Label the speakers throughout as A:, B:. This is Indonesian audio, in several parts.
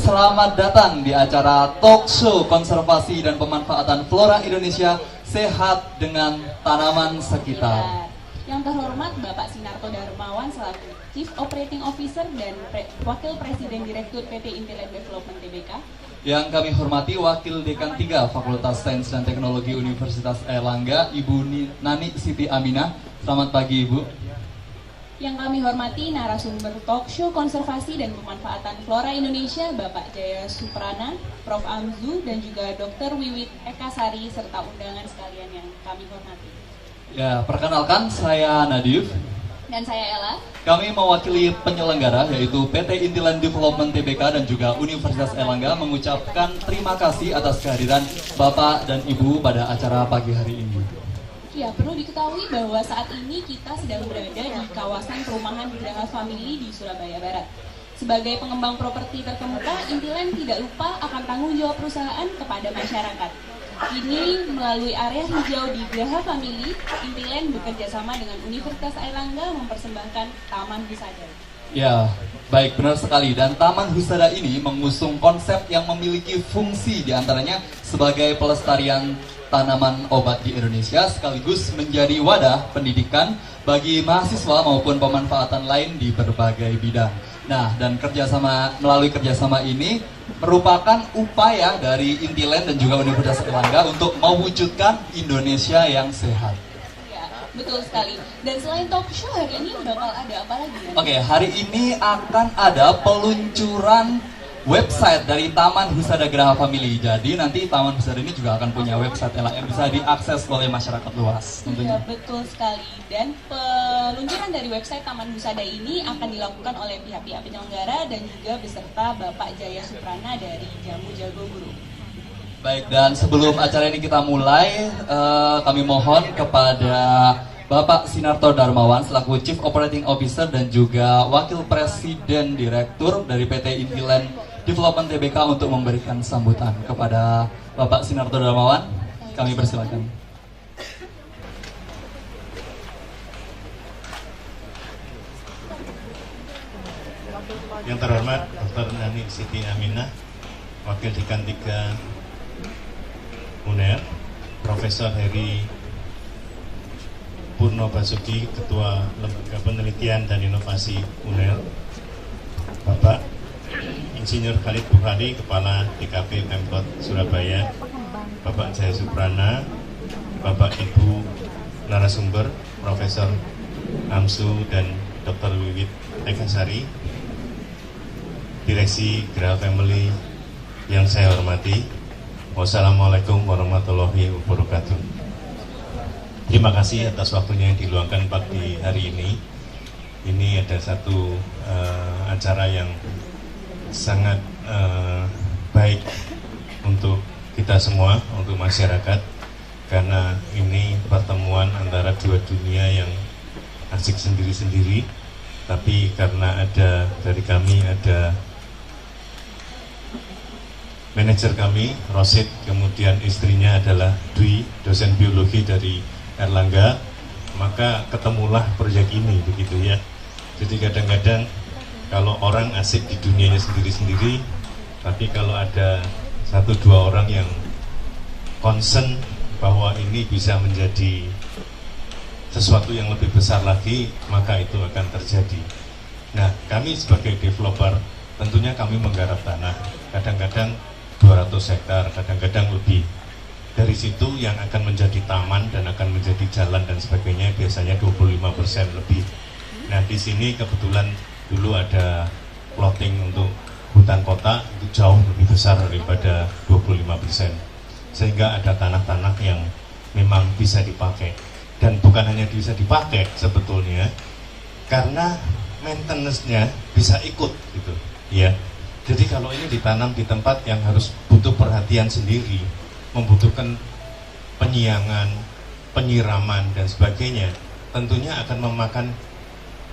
A: selamat datang di acara talk show konservasi dan pemanfaatan flora Indonesia sehat dengan tanaman sekitar.
B: Yang terhormat Bapak Sinarto Darmawan selaku Chief Operating Officer dan Wakil Presiden Direktur PT Intiland Development Tbk.
A: Yang kami hormati Wakil Dekan 3 Fakultas Sains dan Teknologi Universitas Airlangga, Ibu Nani Siti Aminah. Selamat pagi, Ibu.
B: Yang kami hormati narasumber talk show konservasi dan pemanfaatan flora Indonesia, Bapak Jaya Suprana, Prof. Amzu, dan juga Dr. Wiwit Ekasari, serta undangan sekalian yang kami hormati.
A: Ya, perkenalkan saya Nadif.
B: Dan saya Ella.
A: Kami mewakili penyelenggara yaitu PT Intiland Development Tbk dan juga Universitas Airlangga mengucapkan terima kasih atas kehadiran Bapak dan Ibu pada acara pagi hari ini.
B: Ya, perlu diketahui bahwa saat ini kita sedang berada di kawasan perumahan Graha Family di Surabaya Barat. Sebagai pengembang properti terkemuka, Intiland tidak lupa akan tanggung jawab perusahaan kepada masyarakat. Ini melalui area hijau di Graha Family, Intiland bekerja sama dengan Universitas Airlangga mempersembahkan Taman Husada.
A: Ya, baik, benar sekali. Dan Taman Husada ini mengusung konsep yang memiliki fungsi diantaranya sebagai pelestarian tanaman obat di Indonesia sekaligus menjadi wadah pendidikan bagi mahasiswa maupun pemanfaatan lain di berbagai bidang. Nah, dan melalui kerjasama ini merupakan upaya dari Intiland dan juga Universitas Airlangga untuk mewujudkan Indonesia yang sehat.
B: Ya, betul sekali. Dan selain talk show hari ini bakal ada apa lagi?
A: Oke, hari ini akan ada peluncuran website dari Taman Husada Graha Family. Jadi nanti Taman Husada ini juga akan punya website yang bisa diakses oleh masyarakat luas tentunya.
B: Iya, betul sekali. Dan peluncuran dari website Taman Husada ini akan dilakukan oleh pihak-pihak penyelenggara dan juga beserta Bapak Jaya Suprana dari Jamu Jago Guru.
A: Baik, dan sebelum acara ini kita mulai, kami mohon kepada Bapak Sinarto Darmawan selaku Chief Operating Officer dan juga Wakil Presiden Direktur dari PT Intiland Development Tbk untuk memberikan sambutan kepada Bapak Sinarto Darmawan. Kami persilakan.
C: Yang terhormat Dr. Nani Siti Aminah, Wakil Dekan 3 UNER, Profesor Heri Purno Basuki, Ketua Lembaga Penelitian dan Inovasi UNER, Bapak Insinyur Khalid Bukhari, Kepala DKP Pemkot Surabaya, Bapak Jaya Suprana, Bapak Ibu narasumber, Profesor Amsu dan Dr. Wiwit Ekasari, Direksi Graha Family yang saya hormati. Wassalamualaikum warahmatullahi wabarakatuh. Terima kasih atas waktunya yang diluangkan pagi hari ini. Ini ada satu acara yang sangat baik untuk kita semua, untuk masyarakat, karena ini pertemuan antara dua dunia yang asik sendiri-sendiri, tapi karena ada dari kami, ada manajer kami, Rosid, kemudian istrinya adalah Dwi, dosen biologi dari Airlangga, maka ketemulah proyek ini, begitu ya. Jadi kadang-kadang kalau orang asik di dunianya sendiri-sendiri, tapi kalau ada 1-2 orang yang concern bahwa ini bisa menjadi sesuatu yang lebih besar lagi, maka itu akan terjadi. Nah, kami sebagai developer, tentunya kami menggarap tanah, kadang-kadang 200 hektar, kadang-kadang lebih. Dari situ yang akan menjadi taman dan akan menjadi jalan dan sebagainya biasanya 25% lebih. Nah, di sini kebetulan dulu ada plotting untuk hutan kota, itu jauh lebih besar daripada 25%. Sehingga ada tanah-tanah yang memang bisa dipakai. Dan bukan hanya bisa dipakai sebetulnya, karena maintenance-nya bisa ikut gitu, ya. Jadi kalau ini ditanam di tempat yang harus butuh perhatian sendiri, membutuhkan penyiangan, penyiraman dan sebagainya, tentunya akan memakan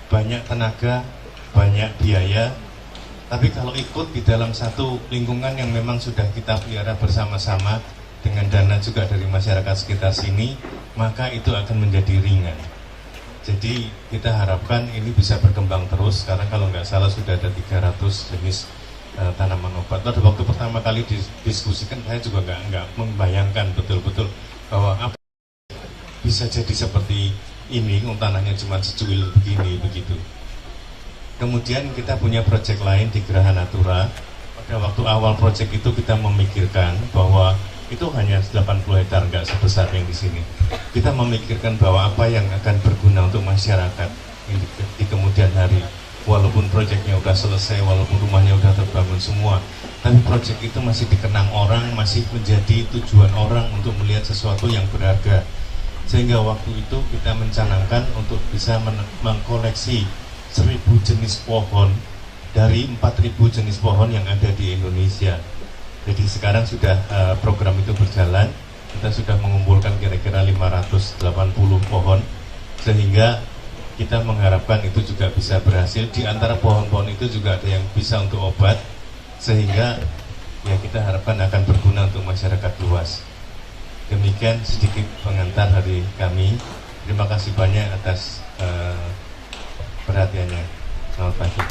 C: banyak tenaga, banyak biaya. Tapi kalau ikut di dalam satu lingkungan yang memang sudah kita pelihara bersama-sama dengan dana juga dari masyarakat sekitar sini, maka itu akan menjadi ringan. Jadi kita harapkan ini bisa berkembang terus, karena kalau nggak salah sudah ada 300 jenis tanaman obat. Pada waktu pertama kali didiskusikan, saya juga nggak membayangkan betul-betul bahwa apa bisa jadi seperti ini, tanahnya cuma secuil begini begitu. Kemudian kita punya proyek lain di Geraha Natura. Pada waktu awal proyek itu kita memikirkan bahwa itu hanya 80 hektar, nggak sebesar yang di sini. Kita memikirkan bahwa apa yang akan berguna untuk masyarakat di kemudian hari. Walaupun proyeknya udah selesai, walaupun rumahnya udah terbangun semua, tapi proyek itu masih dikenang orang, masih menjadi tujuan orang untuk melihat sesuatu yang berharga. Sehingga waktu itu kita mencanangkan untuk bisa mengkoleksi 1000 jenis pohon dari 4000 jenis pohon yang ada di Indonesia. Jadi sekarang sudah program itu berjalan, kita sudah mengumpulkan kira-kira 580 pohon, sehingga kita mengharapkan itu juga bisa berhasil. Di antara pohon-pohon itu juga ada yang bisa untuk obat, sehingga ya kita harapkan akan berguna untuk masyarakat luas. Demikian sedikit pengantar dari kami. Terima kasih banyak atas perhatiannya. Selamat pagi.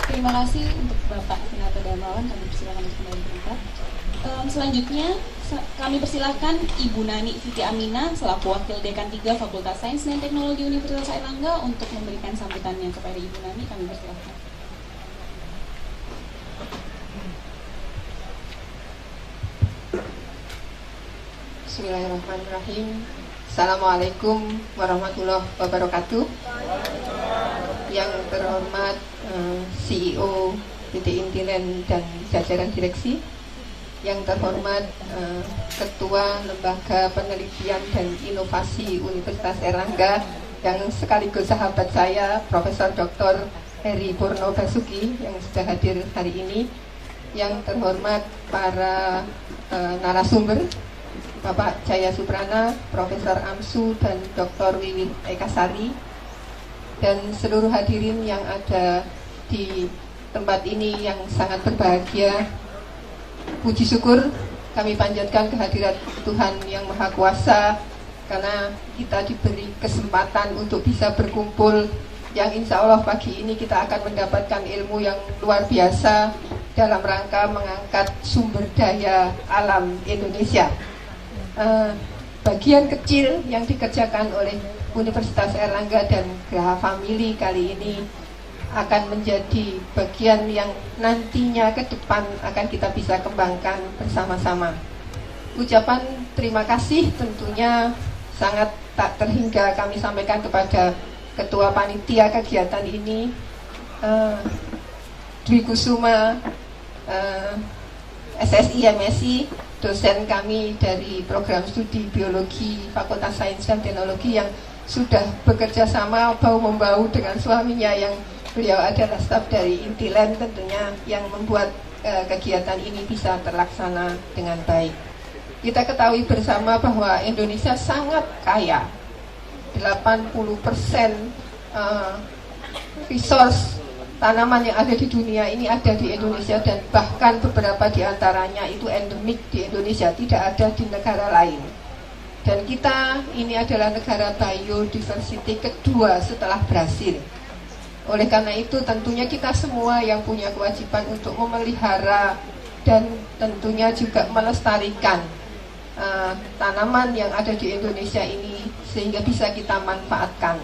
B: Terima kasih untuk Bapak Senator Darmawan. Kami persilakan untuk kembali ke tempat. Selanjutnya kami persilahkan Ibu Nani Siti Aminah selaku Wakil Dekan 3 Fakultas Sains dan Teknologi Universitas Airlangga untuk memberikan sambutannya kepada Ibu Nani. Kami persilahkan.
D: Bismillahirrahmanirrahim. Assalamualaikum warahmatullahi wabarakatuh. Yang terhormat CEO PT Intilen dan jajaran direksi, yang terhormat Ketua Lembaga Penelitian dan Inovasi Universitas Airlangga, yang sekaligus sahabat saya, Profesor Dr. Heri Purno Basuki yang sudah hadir hari ini, yang terhormat para narasumber, Bapak Jaya Suprana, Profesor Amsu, dan Dr. Wiwit Ekasari, dan seluruh hadirin yang ada di tempat ini yang sangat berbahagia. Puji syukur kami panjatkan kehadirat Tuhan Yang Maha Kuasa, karena kita diberi kesempatan untuk bisa berkumpul, yang insya Allah pagi ini kita akan mendapatkan ilmu yang luar biasa dalam rangka mengangkat sumber daya alam Indonesia. Bagian kecil yang dikerjakan oleh Universitas Airlangga dan Geraha Family kali ini akan menjadi bagian yang nantinya ke depan akan kita bisa kembangkan bersama-sama. Ucapan terima kasih tentunya sangat tak terhingga kami sampaikan kepada Ketua Panitia kegiatan ini, Dwi Kusuma, SSI MSI, dosen kami dari program studi biologi Fakultas Sains dan Teknologi yang sudah bekerja sama bahu-membahu dengan suaminya yang beliau adalah staf dari Intilen, tentunya yang membuat kegiatan ini bisa terlaksana dengan baik. Kita ketahui bersama bahwa Indonesia sangat kaya. 80% resource tanaman yang ada di dunia ini ada di Indonesia, dan bahkan beberapa di antaranya itu endemik di Indonesia, tidak ada di negara lain. Dan kita ini adalah negara biodiversity kedua setelah Brasil. Oleh karena itu tentunya kita semua yang punya kewajiban untuk memelihara dan tentunya juga melestarikan tanaman yang ada di Indonesia ini sehingga bisa kita manfaatkan.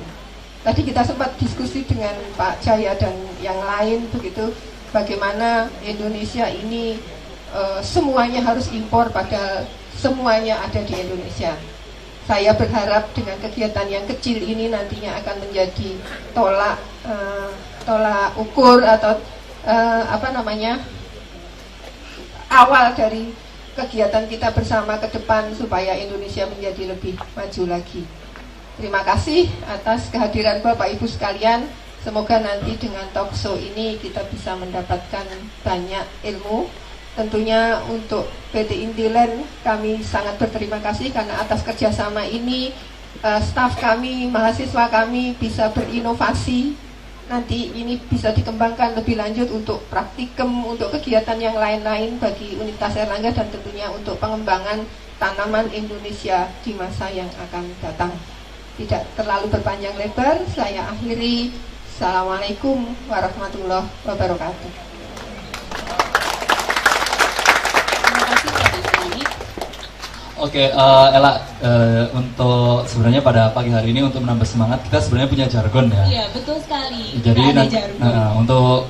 D: Tadi kita sempat diskusi dengan Pak Jaya dan yang lain begitu, bagaimana Indonesia ini semuanya harus impor padahal semuanya ada di Indonesia. Saya berharap dengan kegiatan yang kecil ini nantinya akan menjadi tolak ukur atau awal dari kegiatan kita bersama ke depan supaya Indonesia menjadi lebih maju lagi. Terima kasih atas kehadiran Bapak Ibu sekalian. Semoga nanti dengan talk show ini kita bisa mendapatkan banyak ilmu. Tentunya untuk PT Intilen kami sangat berterima kasih karena atas kerjasama ini staf kami, mahasiswa kami bisa berinovasi. Nanti ini bisa dikembangkan lebih lanjut untuk praktikum, untuk kegiatan yang lain-lain bagi Universitas Airlangga dan tentunya untuk pengembangan tanaman Indonesia di masa yang akan datang. Tidak terlalu berpanjang lebar, saya akhiri. Assalamualaikum warahmatullahi wabarakatuh.
B: Terima kasih Kak Desani.
A: Oke, Ella, untuk sebenarnya pada pagi hari ini untuk menambah semangat kita sebenarnya punya jargon ya.
B: Iya, betul sekali.
A: Jadi
B: Ada jargon.
A: untuk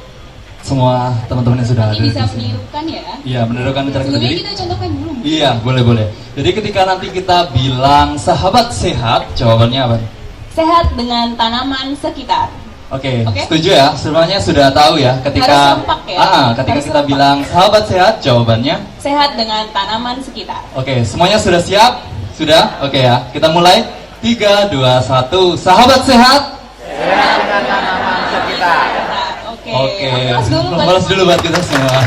A: semua teman-teman yang sudah
B: Nanti
A: ada
B: bisa
A: di sini.
B: menirukan ya.
A: Iya, menirukan cara kita.
B: Sebelumnya
A: Jadi,
B: kita contohkan dulu.
A: iya, boleh. Jadi ketika nanti kita bilang sahabat sehat, jawabannya apa?
B: Sehat dengan tanaman sekitar.
A: Oke,
B: Oke.
A: setuju ya? Semuanya sudah tahu ya ketika
B: Harus serempak ya?
A: ketika
B: Harus
A: kita
B: serempak.
A: bilang sahabat sehat, jawabannya.
B: Sehat dengan tanaman sekitar.
A: Oke, semuanya sudah siap? Sudah? Oke ya. Kita mulai. 3 2 1. Sahabat sehat.
B: Oke.
A: Oke.
B: Aplaus
A: Aplaus dulu buat kita semua.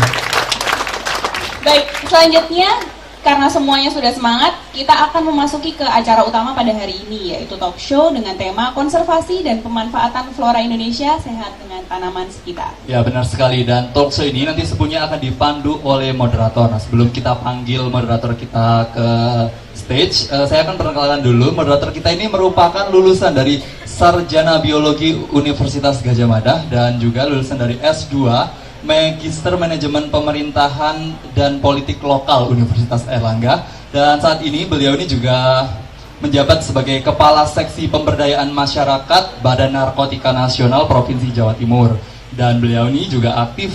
B: Baik, selanjutnya karena semuanya sudah semangat, kita akan memasuki ke acara utama pada hari ini, yaitu talk show dengan tema konservasi dan pemanfaatan flora Indonesia sehat dengan tanaman sekitar.
A: Ya, benar sekali. Dan talk show ini nanti sepunya akan dipandu oleh moderator. Nah, sebelum kita panggil moderator kita ke stage, saya akan perkenalkan dulu. Moderator kita ini merupakan lulusan dari Sarjana Biologi Universitas Gadjah Mada dan juga lulusan dari S2 Magister Manajemen Pemerintahan dan Politik Lokal Universitas Airlangga. Dan saat ini beliau ini juga menjabat sebagai Kepala Seksi Pemberdayaan Masyarakat Badan Narkotika Nasional Provinsi Jawa Timur. Dan beliau ini juga aktif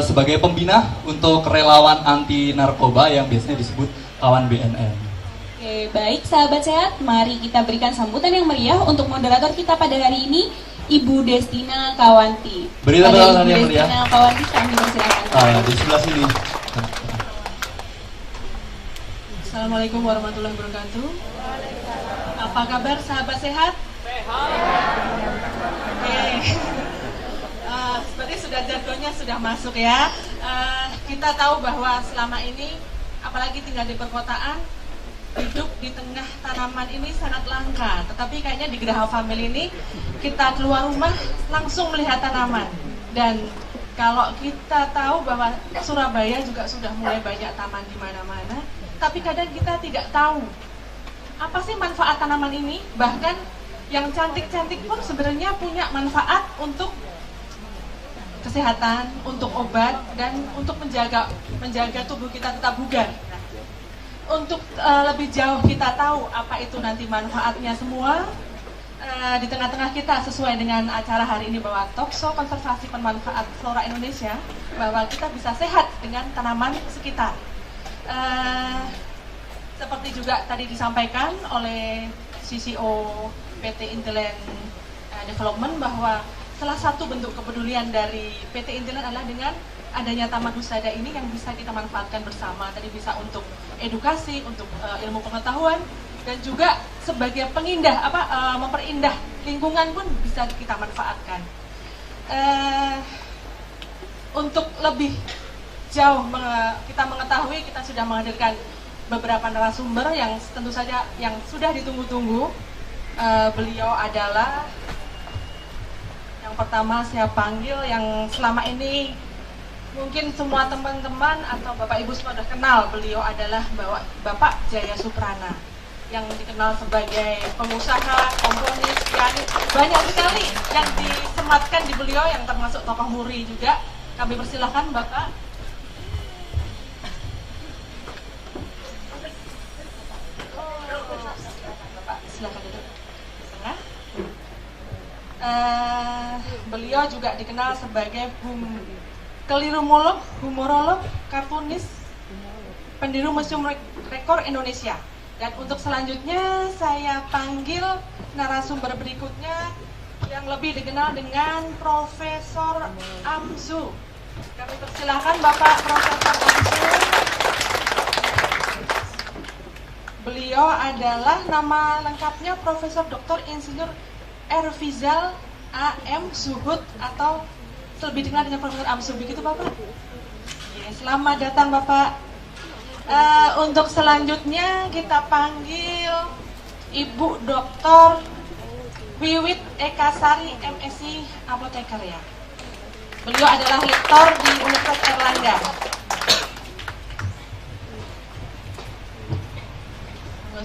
A: sebagai pembina untuk relawan anti narkoba yang biasanya disebut kawan BNN.
B: Oke, baik sahabat sehat, mari kita berikan sambutan yang meriah untuk moderator kita pada hari ini, Ibu Destina Kawanti.
A: Beri tepuk
B: Pada
A: tangan
B: Ibu
A: yang meriah.
B: Destina Kawanti kami persilakan.
A: Di sebelah sini.
E: Assalamualaikum warahmatullahi wabarakatuh. Apa kabar sahabat sehat? Sehat. Oke. Seperti sudah jargonnya sudah masuk ya. Kita tahu bahwa selama ini, apalagi tinggal di perkotaan, hidup di tengah tanaman ini sangat langka. Tetapi kayaknya di Geraha Family ini kita keluar rumah langsung melihat tanaman. Dan kalau kita tahu bahwa Surabaya juga sudah mulai banyak taman di mana-mana, tapi kadang kita tidak tahu apa sih manfaat tanaman ini. Bahkan yang cantik-cantik pun sebenarnya punya manfaat untuk kesehatan, untuk obat, dan untuk menjaga tubuh kita tetap bugar. Untuk lebih jauh kita tahu apa itu nanti manfaatnya semua, di tengah-tengah kita sesuai dengan acara hari ini bahwa talk show konservasi pemanfaat flora Indonesia, bahwa kita bisa sehat dengan tanaman sekitar. Seperti juga tadi disampaikan oleh CCO PT Intiland Development bahwa salah satu bentuk kepedulian dari PT Intiland adalah dengan adanya Taman Husada ini yang bisa kita manfaatkan bersama. Tadi bisa untuk edukasi, untuk ilmu pengetahuan, dan juga sebagai pengindah, memperindah lingkungan pun bisa kita manfaatkan. Untuk lebih jauh kita mengetahui, kita sudah menghadirkan beberapa narasumber yang tentu saja yang sudah ditunggu-tunggu. Beliau adalah yang pertama saya panggil, yang selama ini mungkin semua teman-teman atau Bapak Ibu semua sudah kenal. Beliau adalah Bapak Jaya Suprana, yang dikenal sebagai pengusaha, komponis, pianis. Banyak sekali yang disematkan di beliau, yang termasuk tokoh muri juga. Kami persilahkan Bapak. Bapak silakan duduk di tengah. Beliau juga dikenal sebagai kelirumolog, humorolog, kartunis, pendiri Museum Rekor Indonesia. Dan untuk selanjutnya saya panggil narasumber berikutnya yang lebih dikenal dengan Profesor Amzu. Kami persilahkan Bapak Profesor Amzu. Beliau adalah nama lengkapnya Profesor Dr. Insinyur Erfizal A.M. Zuhud atau lebih dikenal dengan Profesor Amzu, begitu Bapak? Ya, selamat datang Bapak. Untuk selanjutnya kita panggil Ibu Dr. Wiwit Ekasari MSc Apoteker ya. Beliau adalah lektor di Universitas Airlangga.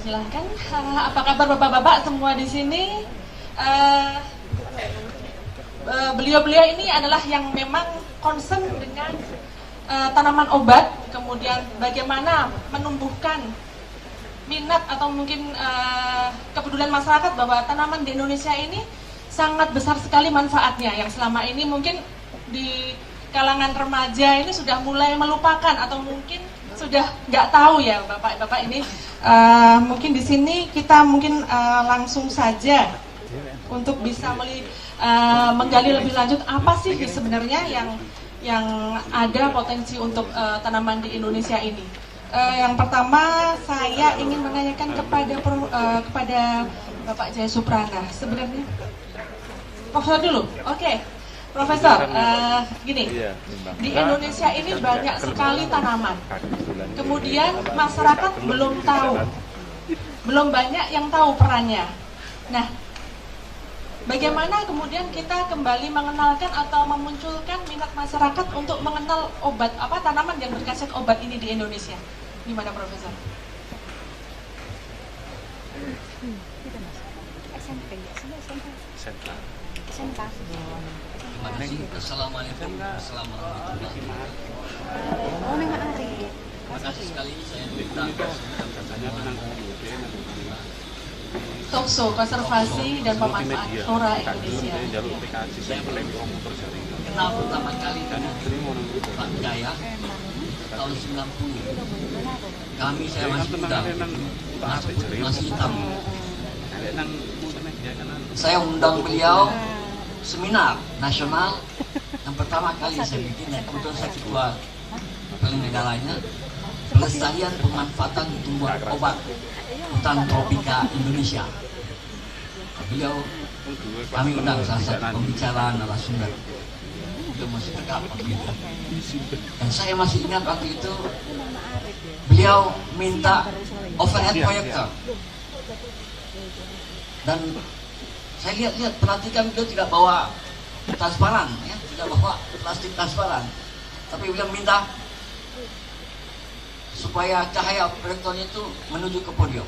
E: Silahkan. Apa kabar Bapak-bapak semua di sini? beliau-beliau ini adalah yang memang concern dengan tanaman obat, kemudian bagaimana menumbuhkan minat atau mungkin kepedulian masyarakat bahwa tanaman di Indonesia ini sangat besar sekali manfaatnya, yang selama ini mungkin di kalangan remaja ini sudah mulai melupakan atau mungkin sudah nggak tahu ya Bapak-Bapak ini. Mungkin di sini kita mungkin langsung saja untuk bisa menggali lebih lanjut apa sih sebenarnya yang ada potensi untuk tanaman di Indonesia ini. Yang pertama saya ingin menanyakan kepada Bapak Jaya Suprana. Sebenarnya Profesor dulu, oke. Profesor, gini, di Indonesia ini banyak sekali tanaman. Kemudian masyarakat belum tahu, belum banyak yang tahu perannya. Nah, bagaimana kemudian kita kembali mengenalkan atau memunculkan minat masyarakat untuk mengenal obat tanaman yang berkhasiat obat ini di Indonesia? Gimana, Profesor?
A: Terima kasih. Assalamualaikum warahmatullahi wabarakatuh. Terima kasih sekali saya diundang.
E: Tokso Konservasi dan Pemanfaatan Flora Indonesia.
A: Saya kenal pertama kali dengan Pak Jaya tahun 90. Saya masih muda, masih hitam. Saya undang beliau seminar nasional yang pertama kali saya bikin, dan kebetulan saya ketua paling negaranya, pelestarian pemanfaatan tumbuhan obat hutan tropika Indonesia. Beliau kami undang salah satu pembicara narasumber. Beliau masih tegak waktu itu, dan saya masih ingat waktu itu beliau minta overhead projector, dan saya lihat perhatikan beliau tidak bawa transparan, ya, tidak bawa plastik transparan, tapi beliau minta supaya cahaya proyektornya itu menuju ke podium,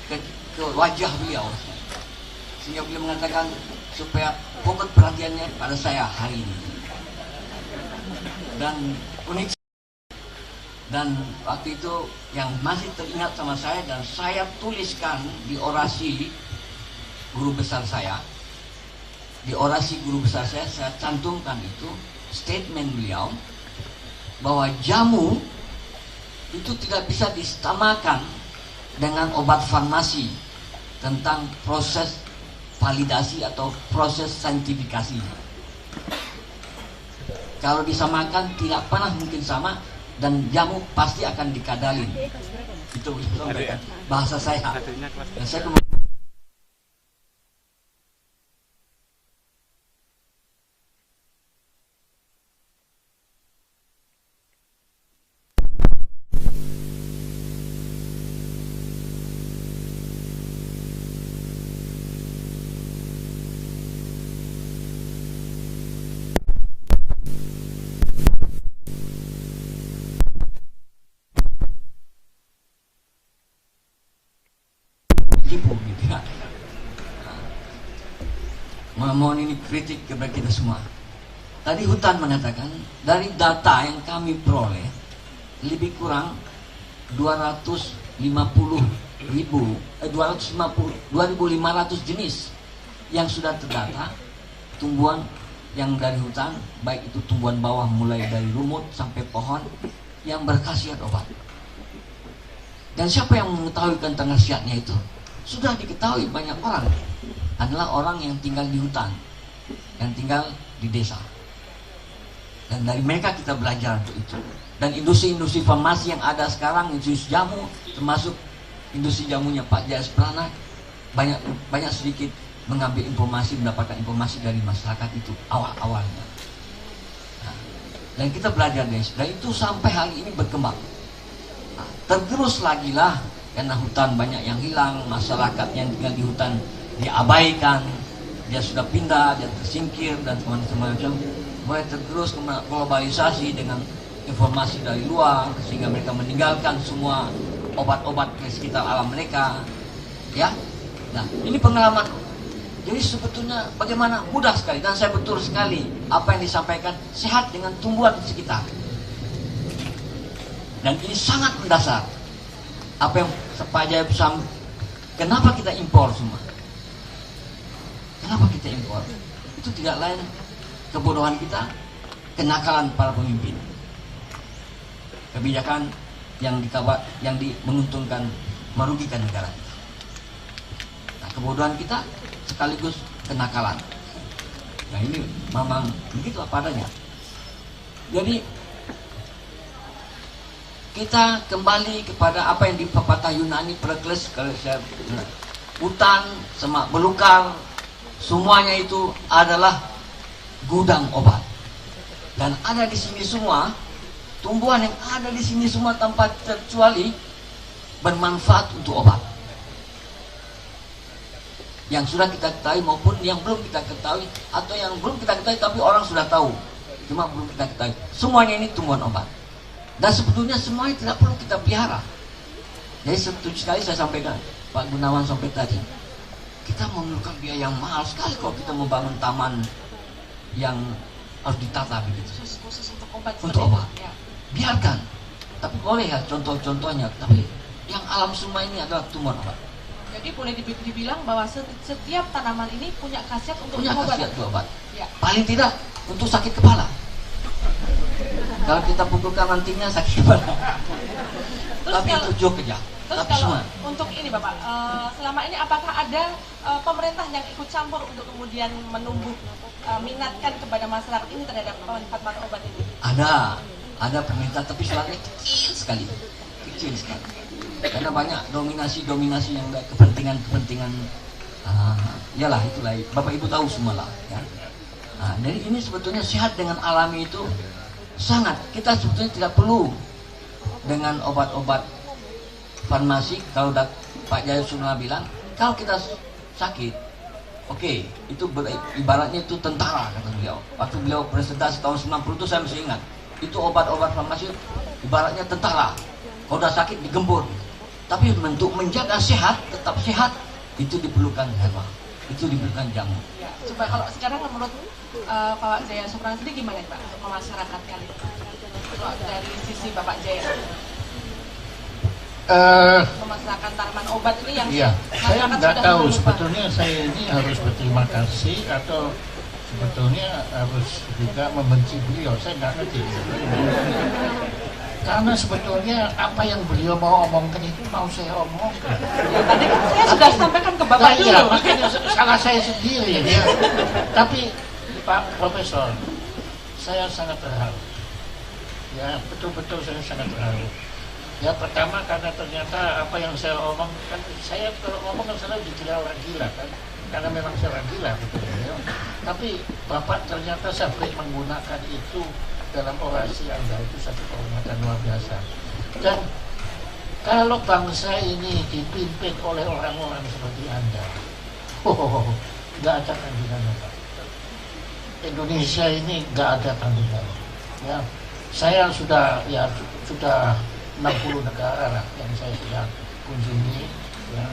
A: ke wajah beliau, sehingga beliau mengatakan supaya fokus perhatiannya pada saya hari ini. Dan unik, dan waktu itu yang masih teringat sama saya, dan saya tuliskan di orasi guru besar saya, saya cantumkan itu statement beliau bahwa jamu itu tidak bisa disamakan dengan obat farmasi tentang proses validasi atau proses saintifikasi. Kalau disamakan tidak pernah mungkin sama, dan jamu pasti akan dikadalin. Itu bahasa saya. Dan saya gitu ya. Mohon ini kritik kepada kita semua. Tadi hutan mengatakan dari data yang kami peroleh lebih kurang 2.500 jenis yang sudah terdata tumbuhan yang dari hutan, baik itu tumbuhan bawah mulai dari lumut sampai pohon yang berkhasiat obat. Dan siapa yang mengetahui tentang khasiatnya itu? Sudah diketahui banyak orang, adalah orang yang tinggal di hutan, yang tinggal di desa. Dan dari mereka kita belajar untuk itu. Dan industri-industri farmasi yang ada sekarang, industri jamu, termasuk industri jamunya Pak Jaya Suprana, banyak sedikit mengambil informasi, mendapatkan informasi dari masyarakat itu awal-awalnya. Nah, dan kita belajar dari itu, dan itu sampai hari ini berkembang. Nah, tergerus lagi lah, karena hutan banyak yang hilang, masyarakat yang tinggal di hutan diabaikan, dia sudah pindah, dia tersingkir, dan semacam-macam. Mulai tergerus globalisasi dengan informasi dari luar, sehingga mereka meninggalkan semua obat-obat di sekitar alam mereka, ya. Nah, ini pengalaman
F: Jadi sebetulnya bagaimana mudah sekali, dan saya betul sekali apa yang disampaikan, sehat dengan tumbuhan di sekitar. Dan ini sangat mendasar. Apa yang Pak Jaya kenapa kita impor semua? Kenapa kita impor? Itu tidak lain kebodohan kita, kenakalan para pemimpin, kebijakan yang menguntungkan, merugikan negara kita. Nah, kebodohan kita sekaligus kenakalan. Nah, ini memang begitu apa adanya. Jadi kita kembali kepada apa yang di pepatah Yunani Perikles, kalau saya hutan, semak belukar, semuanya itu adalah gudang obat. Dan ada di sini semua, tumbuhan yang ada di sini semua tanpa terkecuali bermanfaat untuk obat. Yang sudah kita ketahui maupun yang belum kita ketahui, atau yang belum kita ketahui tapi orang sudah tahu, cuma belum kita ketahui. Semuanya ini tumbuhan obat. Dan sebetulnya semuanya tidak perlu kita pelihara. Jadi setuju sekali saya sampaikan, Pak Gunawan sampai tadi, kita memerlukan biaya yang mahal sekali kalau kita membangun taman yang harus ditata begitu.
E: Khusus untuk obat.
F: Untuk obat. Ya. Biarkan. Tapi boleh ya contoh-contohnya. Tapi yang alam semua ini adalah tumbuhan obat.
E: Jadi boleh dibilang bahwa setiap tanaman ini punya khasiat untuk obat.
F: Obat.
E: Ya.
F: Paling tidak untuk sakit kepala. Kalau kita pukulkan nantinya sakit kepala. Tapi itu joke aja.
E: Terus
F: tapi
E: kalau
F: semua.
E: untuk ini Bapak, selama ini apakah ada pemerintah yang ikut campur untuk kemudian menumbuh minatkan kepada masyarakat ini terhadap manfaat obat ini?
F: Ada pemerintah, tapi syaratnya kecil sekali. Karena banyak dominasi yang kepentingan. Yalah itulah, Bapak Ibu tahu semua lah. Ya. Nah, jadi ini sebetulnya sehat dengan alami itu sangat. Kita sebetulnya tidak perlu dengan obat-obat farmasi. Kalau Pak Jaya Suna bilang, kalau kita sakit, oke, itu ibaratnya itu tentara, kata beliau. Waktu beliau presentasi tahun 90 itu saya masih ingat. Itu obat-obat farmasi ibaratnya tentara. Kalau udah sakit digempur. Tapi untuk menjaga sehat, tetap sehat, itu diperlukan herbal, itu diperlukan jamu.
E: Ya, coba kalau sekarang menurut Pak Jaya Suprana sendiri gimana Pak untuk memasyarakatkan kalau dari sisi Bapak Jaya? Memasarkan tanaman obat ini yang
G: iya, saya nggak tahu sebetulnya saya ini harus berterima kasih atau sebetulnya harus juga membenci beliau, saya nggak ngerti. Karena sebetulnya apa yang beliau mau omongkan itu mau saya omongkan.
E: Ya, tadi kan saya sudah sampaikan ke Bapak dulu.
G: Iya, makanya salah saya sendiri ya. Tapi Pak Profesor, saya sangat terharu. Ya, betul-betul saya sangat terharu. Ya, pertama karena ternyata apa yang saya omong kan, saya kalau ngomong kan selalu dikira orang gila kan, karena memang saya orang gila betul ya. Tapi Bapak ternyata sampai menggunakan itu dalam orasi Anda, itu satu kehormatan luar biasa. Dan kalau bangsa ini dipimpin oleh orang-orang seperti Anda, nggak ada tandingannya Pak. Indonesia ini nggak ada tandingannya. Ya, saya sudah 60 negara lah yang saya sudah kunjungi. Ya,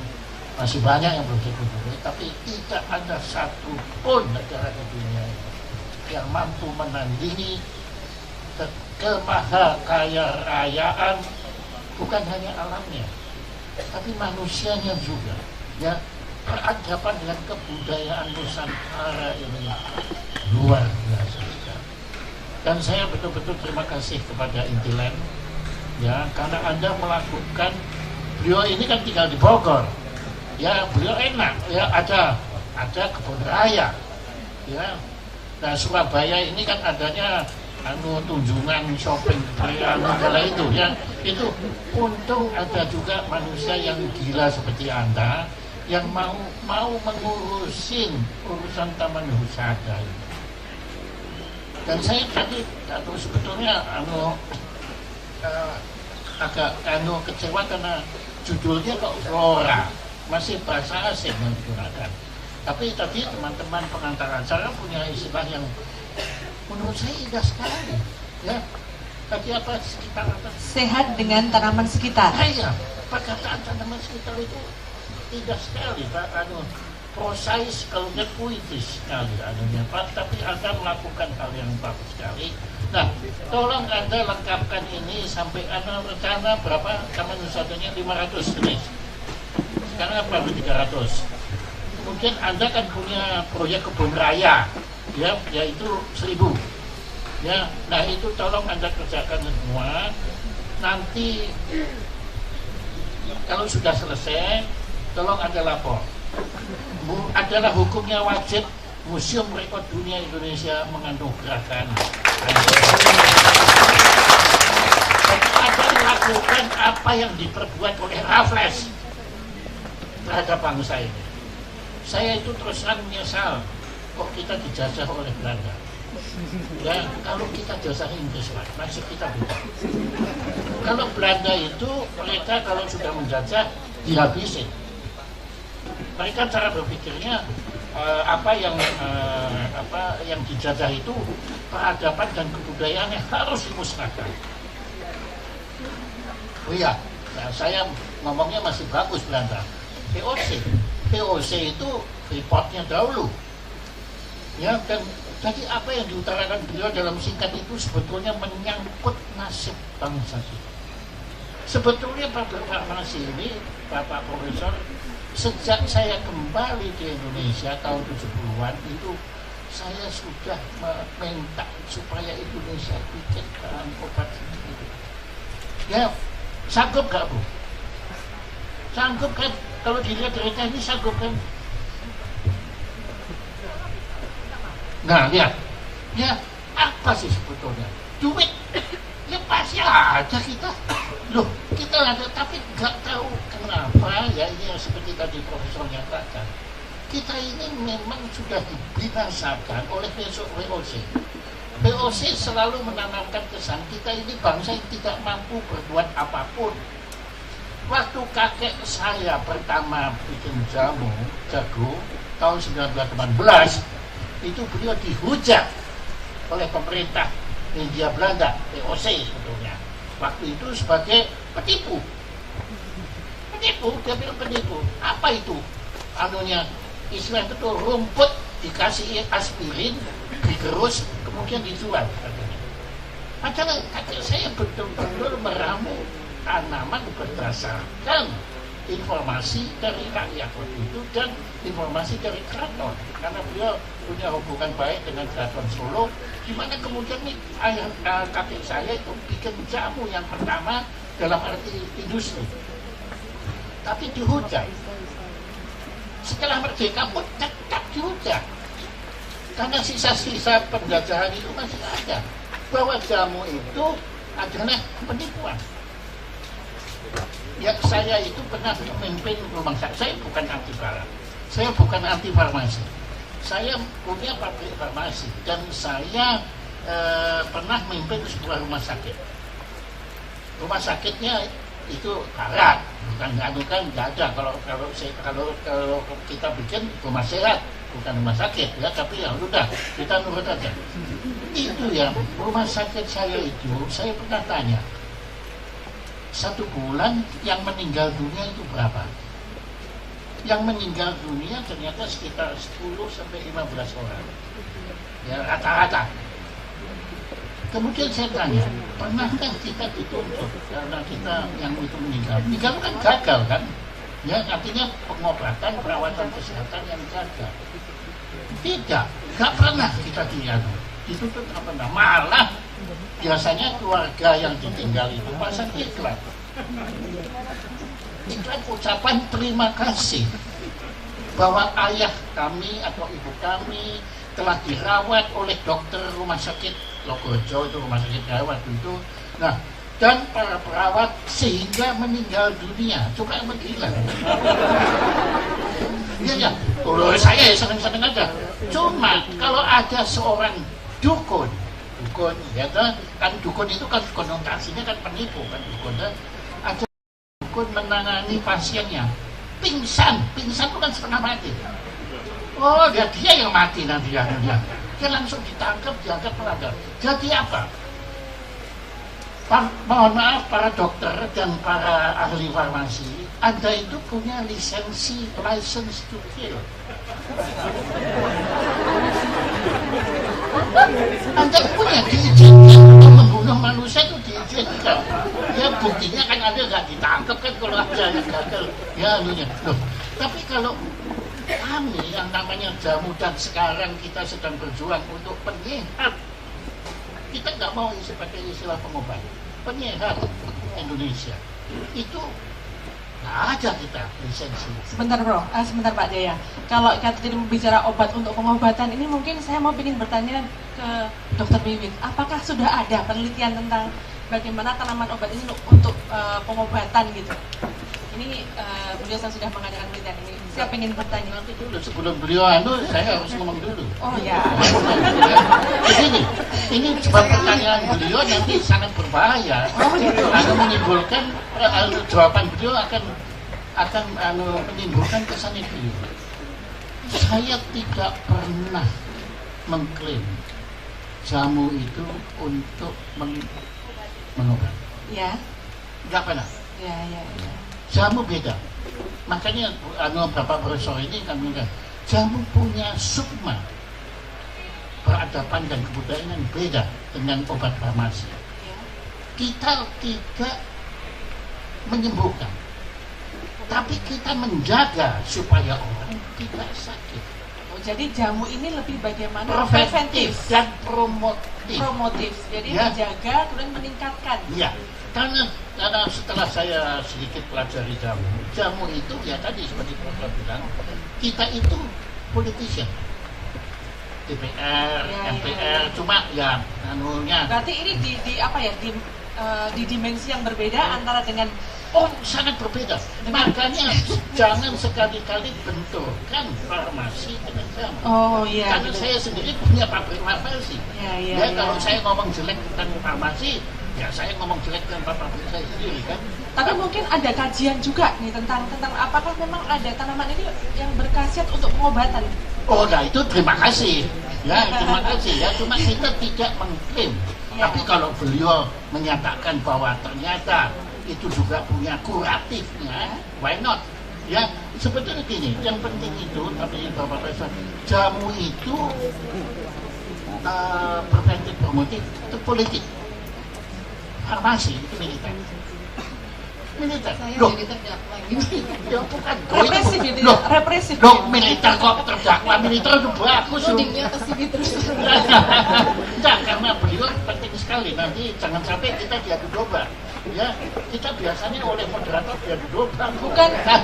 G: masih banyak yang belum dikunjungi, tapi tidak ada satu pun negara di dunia ini yang mampu menandingi kemahakayaan bukan hanya alamnya, tapi manusianya juga. Ya, peradaban dengan kebudayaan Nusantara ini luar biasa. Dan saya betul-betul terima kasih kepada Intiland, ya, karena Anda melakukan. Beliau ini kan tinggal di Bogor, ya, beliau enak, ya, ada kebun raya, ya. Nah, Surabaya ini kan adanya tunjungan shopping segala itu ya, itu untung ada juga manusia yang gila seperti Anda yang mau mengurusin urusan taman wisata ini. Dan saya tadi sebetulnya agak kecewa karena judulnya kok Flora, masih bahasa asing yang digunakan. Tapi tadi teman-teman pengantar acara punya istilah yang menurut saya indah sekali, ya. Tadi apa sekitar apa?
E: Sehat dengan tanaman sekitar.
G: Iya, perkataan tanaman sekitar itu indah sekali, Pak. prosais, kalau dia puitis sekali anunya Pak, tapi Anda melakukan hal yang bagus sekali. Nah, tolong Anda lengkapkan ini sampai Anda rencana berapa Taman Wisatanya 500 jenis. Sekarang baru 300. Kemudian Anda kan punya proyek kebun raya, ya, yaitu 1000. Ya, nah itu tolong Anda kerjakan semua. Nanti kalau sudah selesai, tolong Anda lapor. Adalah hukumnya wajib Museum Rekor Dunia Indonesia menganugerahkan. Anda melakukan apa yang diperbuat oleh Raffles terhadap bangsa ini. Saya itu terus terang menyesal kok kita dijajah oleh Belanda. Ya, kalau kita jasa Inggris masih kita buka. Kalau Belanda itu mereka kalau sudah menjajah dihabisin. Mereka cara berpikirnya apa yang dijajah itu peradaban dan kebudayaan yang harus dimusnahkan. Oh iya, nah, saya ngomongnya masih bagus Belanda. VOC itu reportnya dahulu. Ya, dan jadi apa yang diutarakan beliau dalam singkat itu sebetulnya menyangkut nasib bangsa kita. Sebetulnya Pak Farmasi ini, Bapak Profesor, sejak saya kembali ke Indonesia tahun 70-an itu saya sudah meminta supaya Indonesia bikin bahan obat sendiri. Ya, sanggup gak Bu? Sanggup kan? Kalau dilihat dari ini sanggup kan? Nah, lihat. Ya, apa sih sebetulnya? Duit. Ya pasti ada kita. Loh, kita ada tapi nggak tahu kenapa ya ini seperti tadi Profesor nyatakan. Kita ini memang sudah dibinasakan oleh VOC. VOC selalu menanamkan kesan kita ini bangsa yang tidak mampu berbuat apapun. Waktu kakek saya pertama bikin jago tahun 1918 itu beliau dihujat oleh pemerintah Hindia Belanda, VOC sebetulnya. Waktu itu sebagai penipu. Dia bilang penipu. Apa itu? Anunya, istilah itu rumput dikasih aspirin, digerus, kemudian dijual. Padahal kakek saya betul-betul meramu tanaman berdasarkan informasi dari rakyat waktu itu dan informasi dari keraton, karena beliau punya hubungan baik dengan keraton Solo, di mana kemudian nih kakek saya itu bikin jamu yang pertama dalam arti industri, tapi dihujat. Setelah merdeka pun tetap dihujat, karena sisa-sisa penjajahan itu masih ada, bahwa jamu itu adalah penipuan. Ya, saya itu pernah memimpin rumah sakit. Saya bukan anti barat, saya bukan anti farmasi. Saya punya pabrik farmasi dan saya pernah memimpin sebuah rumah sakit. Rumah sakitnya itu barat, bukan nggak ada. Kalau kita bikin rumah sehat, bukan rumah sakit ya, tapi ya udah kita nurut aja. Itu ya rumah sakit saya itu. Saya pernah tanya, 1 bulan yang meninggal dunia itu berapa? Yang meninggal dunia ternyata sekitar 10-15 orang. Ya, rata-rata. Kemudian saya tanya, pernahkah kita dituntut karena kita yang itu meninggal? Meninggal kan gagal kan? Ya, artinya pengobatan, perawatan kesehatan yang gagal. Tidak, nggak pernah kita dituntut apa pernah. Malah biasanya keluarga yang ditinggal itu pasang iklan ucapan terima kasih bahwa ayah kami atau ibu kami telah dirawat oleh dokter rumah sakit Logojo, itu rumah sakit rawat itu. Nah, dan para perawat sehingga meninggal dunia. Coba gila. Iya, saya seneng-seneng aja. Cuma kalau ada seorang dukun, ya kan dukun itu kan konotasinya kan penipu kan dukun. Ada dukun menangani pasiennya pingsan itu kan setengah mati. Oh, dia yang mati nanti dia langsung ditangkap, dianggap pelanggar. Jadi apa? Mohon maaf para dokter dan para ahli farmasi, Anda itu punya lisensi, license to kill. Anda punya diizinkan untuk membunuh manusia itu diizinkan. Ya buktinya kan Anda nggak ditangkap kan kalau ada yang gagal. Ya anunya. Loh, tapi kalau kami yang namanya jamu dan sekarang kita sedang berjuang untuk penyehat, kita nggak mau pakai istilah pengobat, penyehat Indonesia itu nggak ada kita lisensi.
E: Sebentar bro, sebentar Pak Jaya. Kalau kita tadi bicara obat untuk pengobatan ini, mungkin saya mau ingin bertanya ke Dr. Wiwit, apakah sudah ada penelitian tentang bagaimana tanaman obat ini untuk pengobatan gitu? Ini beliau sudah mengadakan penelitian ini. Saya ingin bertanya.
G: Nanti dulu sebelum beliau saya harus ngomong dulu.
E: Oh ya.
G: Begini, ini sebab pertanyaan beliau nanti sangat berbahaya.
E: Oh gitu.
G: Menimbulkan jawaban beliau akan menimbulkan kesan itu. Saya tidak pernah mengklaim jamu itu untuk mengobat.
E: Ya.
G: Enggak pernah.
E: Ya.
G: Jamu beda. Makanya Bapak Profesor ini kan bilang, jamu punya sukma peradaban dan kebudayaan yang beda dengan obat farmasi. Kita tidak menyembuhkan, tapi kita menjaga supaya orang tidak sakit.
E: Oh, jadi jamu ini lebih bagaimana
G: Preventif dan promotif.
E: Jadi
G: Ya.
E: menjaga kemudian meningkatkan.
G: Iya, karena setelah saya sedikit pelajari jamu itu ya tadi seperti Prof bilang, kita itu politician, DPR, MPR, cuma ya anunya.
E: Berarti ini di apa ya di dimensi yang berbeda antara dengan
G: Sangat berbeda. Makanya jangan sekali-kali benturkan farmasi dengan jamu.
E: Oh iya.
G: Karena saya sendiri punya pabrik farmasi.
E: Iya.
G: Kalau saya ngomong jelek tentang farmasi, ya saya ngomong jelek tentang pabrik saya sendiri kan.
E: Tapi mungkin ada kajian juga nih tentang apakah memang ada tanaman ini yang berkhasiat untuk pengobatan.
G: Oh, nah itu terima kasih. Ya, terima kasih ya. Cuma kita tidak mengklaim.
E: Ya.
G: Tapi kalau beliau menyatakan bahwa ternyata itu juga punya kuratifnya, why not? Ya, sebetulnya gini, yang penting itu, tapi Bapak Profesor, jamu itu preventif promotif itu politik, farmasi itu militer.
D: Saya
G: Loh,
D: jadi terdakwa
G: ya bukan.
E: Represif itu ya,
G: Loh,
E: represif.
G: loh, militer kok terdakwa, militer itu bagus.
D: codingnya ke sini terus.
G: Enggak, karena beliau penting sekali. Nanti jangan sampai kita diadu domba. Ya, kita biasanya oleh moderator diadu domba.
E: Bukan, kita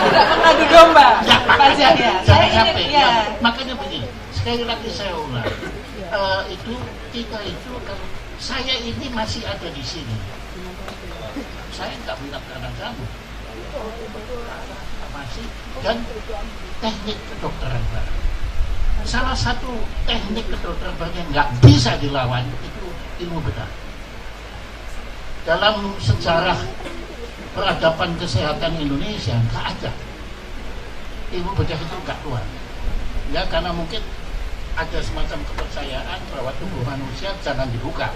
E: tidak mengadu domba,
G: Ya,
E: Pak Jaya. Saya
G: jangan sampai.
E: ingin, ya.
G: Makanya begini, sekali lagi saya ulang. Itu kita itu kalau saya ini masih ada di sini. Saya nggak bilang karena jamu, masih dan teknik kedokteran baru. Salah satu teknik kedokteran baru yang nggak bisa dilawan itu ilmu bedah. Dalam sejarah peradaban kesehatan Indonesia nggak ada ilmu bedah itu nggak keluar. Ya karena mungkin ada semacam kepercayaan bahwa tubuh manusia jangan dibuka.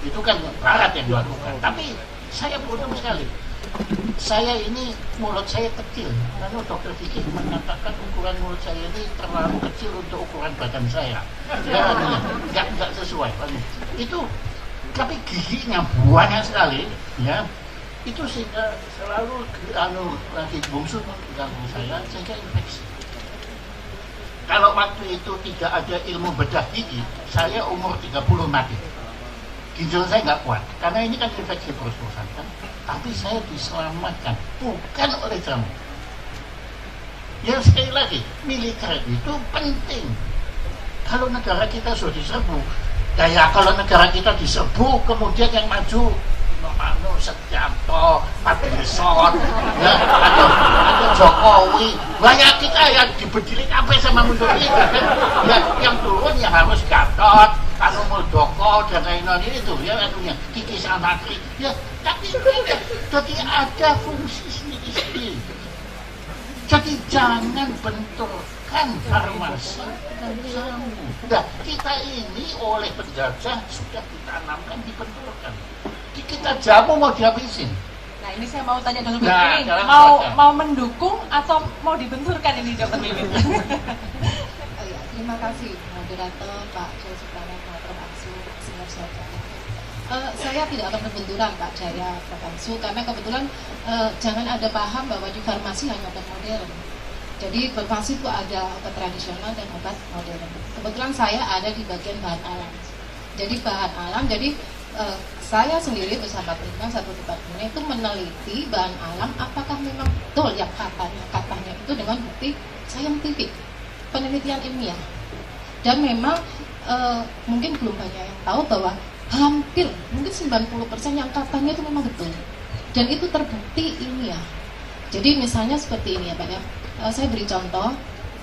G: Itu kan barat yang melakukan. Tapi saya bodoh sekali. Saya ini mulut saya kecil. Lalu dokter Vicky mengatakan ukuran mulut saya ini terlalu kecil untuk ukuran badan saya. Ya, nggak sesuai. Itu tapi giginya banyak sekali. Ya, itu sehingga selalu lagi bungsu mengganggu saya sehingga infeksi. Kalau waktu itu tidak ada ilmu bedah gigi, saya umur 30 mati. Ginjal saya nggak kuat, karena ini kan infeksi terus-terusan kan. Tapi saya diselamatkan, bukan oleh jamu. Ya sekali lagi, militer itu penting. Kalau negara kita sudah diserbu, ya kalau negara kita diserbu, kemudian yang maju Setianto, Padlison, ya, atau Jokowi, banyak kita yang dibedilik apa sama Muldoko kan? Ya, yang turun yang harus Gatot, Muldoko dan lain-lain itu, ya, anunya Kiki Sanakri, ya, tapi tidak. Jadi ada fungsi sendiri-sendiri. Jadi jangan benturkan farmasi dan jamu. Nah, kita ini oleh penjajah sudah ditanamkan, dibenturkan. Kita jamu mau dihabisin.
E: Nah ini saya mau tanya dulu,
G: Nah,
E: ini
G: silakan.
E: mau mendukung atau mau dibenturkan ini Dr. Wiwit?
H: Oh ya, terima kasih moderator Pak Jaya Suprana, Prof. Amsu, Senior Sarjana. Saya tidak akan berbenturan Pak Jaya, Prof. Amsu, karena kebetulan jangan ada paham bahwa di farmasi hanya obat modern. Jadi farmasi itu ada obat tradisional dan obat modern. Kebetulan saya ada di bagian bahan alam. Jadi bahan alam, jadi saya sendiri bersama tim satu departemen itu meneliti bahan alam apakah memang betul yang katanya itu dengan bukti saintifik, penelitian ilmiah. Dan memang mungkin belum banyak yang tahu bahwa hampir mungkin 90% yang katanya itu memang betul dan itu terbukti ilmiah. Jadi misalnya seperti ini ya Pak ya, saya beri contoh.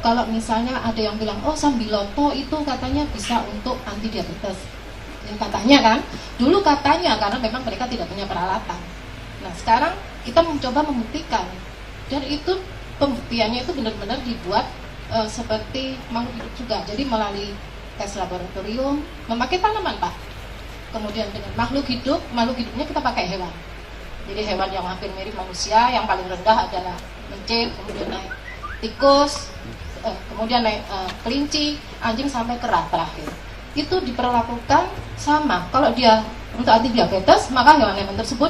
H: Kalau misalnya ada yang bilang oh sambiloto itu katanya bisa untuk anti diabetes ya, katanya kan dulu katanya karena memang mereka tidak punya peralatan. Nah sekarang kita mencoba membuktikan dan itu pembuktiannya itu benar-benar dibuat seperti makhluk hidup juga. Jadi melalui tes laboratorium memakai tanaman Pak. Kemudian dengan makhluk hidupnya kita pakai hewan. Jadi hewan yang hampir mirip manusia, yang paling rendah adalah mencit, kemudian naik tikus, kemudian naik kelinci, anjing sampai kera terakhir. Itu diperlakukan sama. Kalau dia untuk anti diabetes, maka hewan-hewan tersebut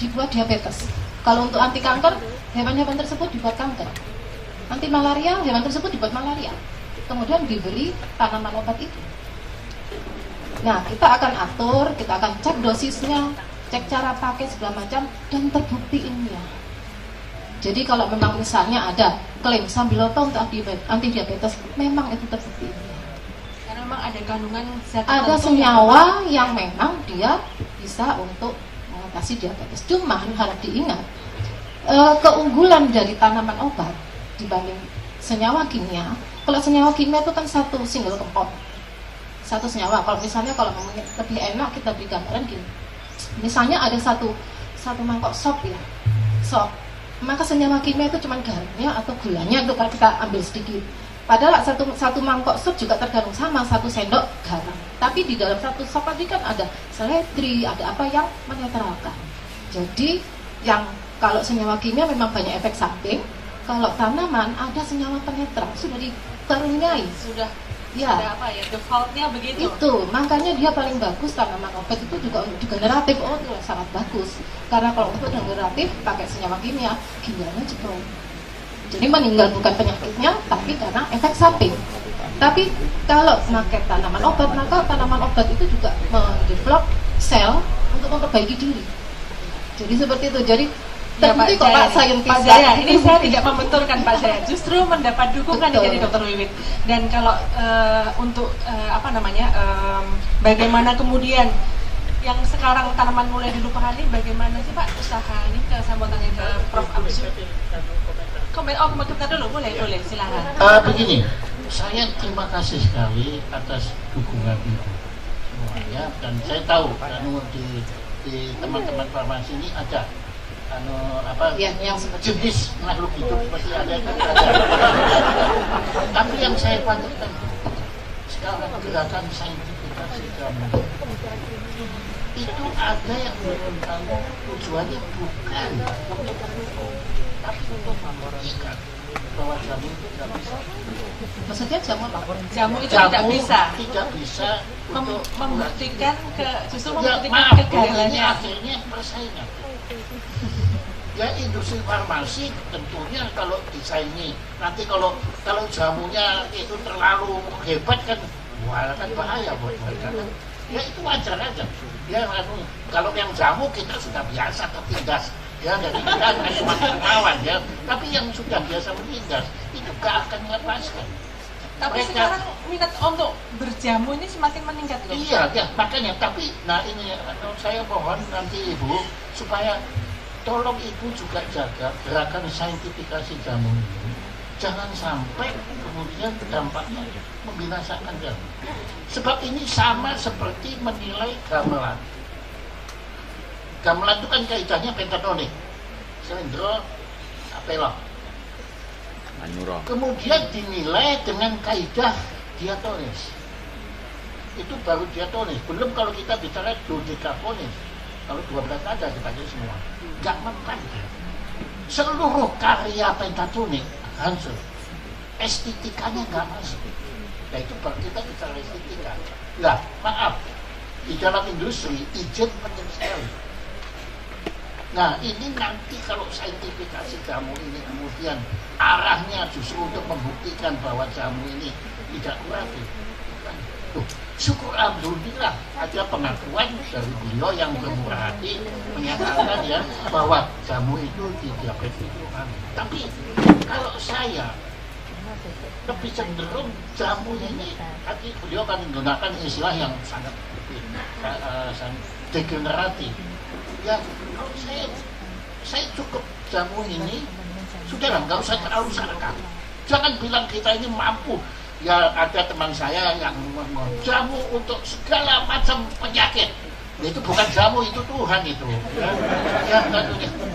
H: dibuat diabetes. Kalau untuk anti kanker, hewan-hewan tersebut dibuat kanker. Anti malaria, hewan tersebut dibuat malaria. Kemudian diberi tanaman obat itu. Nah, kita akan atur, kita akan cek dosisnya, cek cara pakai segala macam, dan terbukti ilmiah. Jadi kalau memang misalnya ada klaim sambiloto untuk anti diabetes, memang itu terbukti ilmiah.
E: Karena memang ada kandungan zat
H: Ada senyawa yang memang dia bisa untuk mengatasi diabetes. Cuma harus diingat, keunggulan dari tanaman obat dibanding senyawa kimia. Kalau senyawa kimia itu kan satu single compound, satu senyawa. Kalau misalnya kalau lebih enak kita beri gambaran gini, misalnya ada satu mangkok sop ya, sop, maka senyawa kimia itu cuma garamnya atau gulanya itu kalau kita ambil sedikit. Padahal satu mangkok sop juga tergantung sama 1 sendok garam. Tapi di dalam satu sop tadi kan ada seledri, ada apa yang menetralkan. Jadi yang kalau senyawa kimia memang banyak efek samping. Kalau tanaman ada senyawa penetral, sudah dikaruniai,
E: sudah
H: ya.
E: ada apa ya, defaultnya begitu.
H: Itu makanya dia paling bagus tanaman obat itu juga untuk degeneratif. Oh itu sangat bagus karena kalau untuk degeneratif pakai senyawa kimia, kimianya jeblok. Jadi meninggal bukan penyakitnya tapi karena efek samping. Tapi kalau pakai tanaman obat, maka tanaman obat itu juga mendevelop sel untuk memperbaiki diri. Jadi seperti itu. Jadi terbukti kok Pak saintis.
E: Pak Jaya, ini saya tidak membenturkan Pak Jaya, justru mendapat dukungan dari Dr. Wiwit. Dan kalau untuk bagaimana kemudian yang sekarang tanaman mulai dilupakan ini, bagaimana sih Pak usaha ini? Saya mau tanya ke Prof. Amsu. Komentar dulu, boleh silakan.
G: Begini, saya terima kasih sekali atas dukungan itu semuanya, dan saya tahu di teman-teman farmasi ini ada
H: yang
G: jenis makhluk hidup seperti ada itu ada. Tapi yang saya khawatirkan sekarang gerakan saintifikasi jamu itu ada yang menurut kamu tujuannya bukan tapi untuk memastikan bahwa jamu itu tidak bisa.
H: Maksudnya jamu apa?
E: Jamu itu tidak bisa
G: untuk
E: membuktikan justru
G: ya,
E: membuktikan kegagalannya.
G: Akhirnya persaingan. Ya industri farmasi tentunya kalau disaingi nanti kalau jamunya itu terlalu hebat kan, wah kan bahaya buat mereka kan. Ya itu wajar aja. Ya kalau yang jamu kita sudah biasa tertindas. Ya dari kita semakin melawan ya. Tapi yang sudah biasa menindas itu gak akan melepaskan.
E: Tapi mereka, sekarang minat untuk berjamu ini semakin meningkat loh.
G: Iya, ya makanya. Tapi nah ini saya mohon nanti Ibu supaya tolong Ibu juga jaga gerakan saintifikasi jamu ini. Jangan sampai kemudian dampaknya membinasakan jamu. Sebab ini sama seperti menilai gamelan. Gamelan itu kan kaidahnya pentatonik, selendro, apelok. Kemudian dinilai dengan kaidah diatonis. Itu baru diatonis. Belum kalau kita bicara dodekafonis. Kalau 12 nada dipakai semua, nggak mempan dia. Seluruh karya pentatonik hancur, estetikanya nggak masuk. Nah itu baru kita bicara estetika. Lah maaf, di dalam industri izin penting sekali. Nah ini nanti kalau saintifikasi jamu ini kemudian arahnya justru untuk membuktikan bahwa jamu ini tidak kuratif. Syukur alhamdulillah ada pengakuan dari beliau yang bermurah hati menyatakan ya bahwa jamu itu tidak begitu. Tapi kalau saya lebih cenderung jamu ini, tadi beliau kan menggunakan istilah yang sangat degeneratif. Ya, kalau saya cukup jamu ini, sudahlah nggak usah terlalu sarkas. Jangan bilang kita ini mampu. Ya ada teman saya yang jamu untuk segala macam penyakit. Ya, itu bukan jamu, itu Tuhan itu.